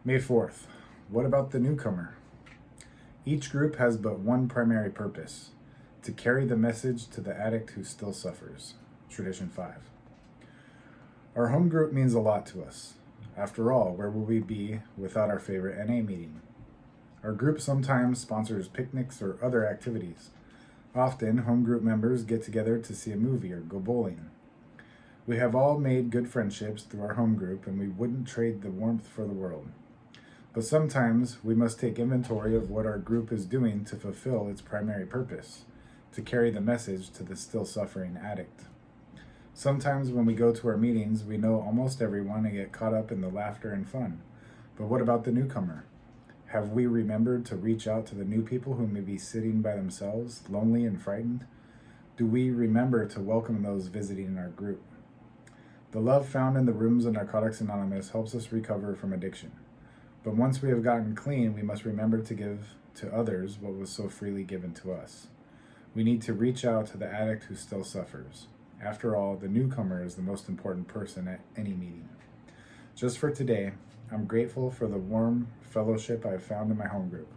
May 4th. What about the newcomer? Each group has but one primary purpose: to carry the message to the addict who still suffers. Tradition 5. Our home group means a lot to us. After all, where would we be without our favorite NA meeting? Our group sometimes sponsors picnics or other activities. Often, home group members get together to see a movie or go bowling. We have all made good friendships through our home group, and we wouldn't trade the warmth for the world. But sometimes we must take inventory of what our group is doing to fulfill its primary purpose: to carry the message to the still suffering addict. Sometimes when we go to our meetings, we know almost everyone and get caught up in the laughter and fun. But what about the newcomer? Have we remembered to reach out to the new people who may be sitting by themselves, lonely and frightened? Do we remember to welcome those visiting our group? The love found in the rooms of Narcotics Anonymous helps us recover from addiction. But once we have gotten clean, we must remember to give to others what was so freely given to us. We need to reach out to the addict who still suffers. After all, the newcomer is the most important person at any meeting. Just for today, I'm grateful for the warm fellowship I have found in my home group.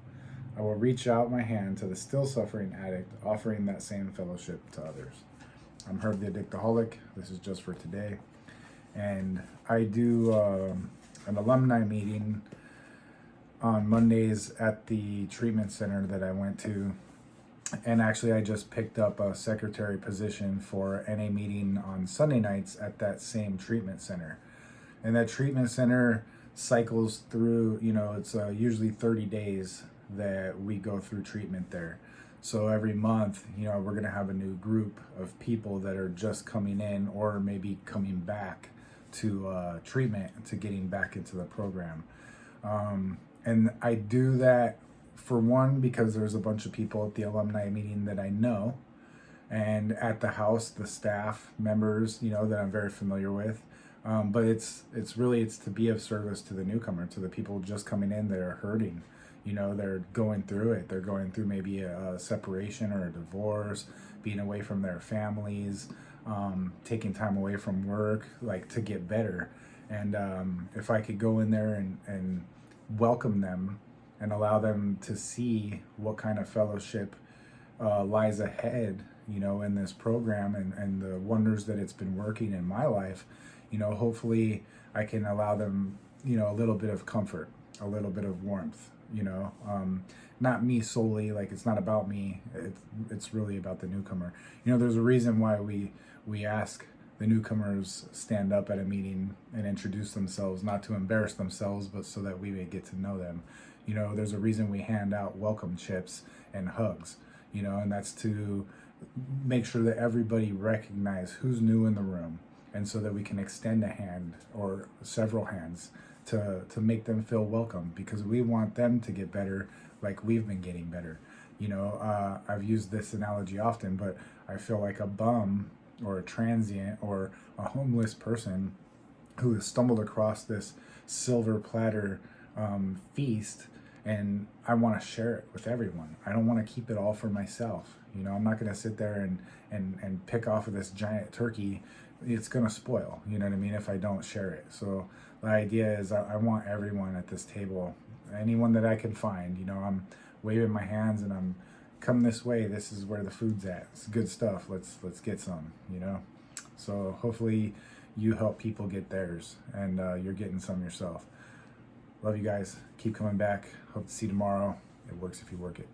I will reach out my hand to the still suffering addict, offering that same fellowship to others. I'm Herb the Addictaholic. This is Just for Today. And I do an alumni meeting on Mondays at the treatment center that I went to. And actually, I just picked up a secretary position for NA meeting on Sunday nights at that same treatment center. And that treatment center cycles through, it's usually 30 days that we go through treatment there. So every month, we're going to have a new group of people that are just coming in or maybe coming back to treatment, to getting back into the program. And I do that for one, because there's a bunch of people at the alumni meeting that I know, and at the house, the staff members, that I'm very familiar with. But it's to be of service to the newcomer, to the people just coming in that are hurting. They're going through it. They're going through maybe a separation or a divorce, being away from their families, taking time away from work, to get better. And if I could go in there and welcome them and allow them to see what kind of fellowship lies ahead, in this program, and the wonders that it's been working in my life, hopefully I can allow them, a little bit of comfort, a little bit of warmth, not me solely, it's not about me. It's really about the newcomer. There's a reason why we ask the newcomers stand up at a meeting and introduce themselves, not to embarrass themselves, but so that we may get to know them. There's a reason we hand out welcome chips and hugs, and that's to make sure that everybody recognize who's new in the room, and so that we can extend a hand or several hands to make them feel welcome, because we want them to get better like we've been getting better. I've used this analogy often, but I feel like a bum or a transient or a homeless person who has stumbled across this silver platter feast, and I want to share it with everyone. I don't want to keep it all for myself. I'm not going to sit there and pick off of this giant turkey. It's going to spoil, if I don't share it. So the idea is I want everyone at this table, anyone that I can find. I'm waving my hands and I'm, come this way, this is where the food's at. It's good stuff. Let's get some, So hopefully you help people get theirs, and you're getting some yourself. Love you guys. Keep coming back. Hope to see you tomorrow. It works if you work it.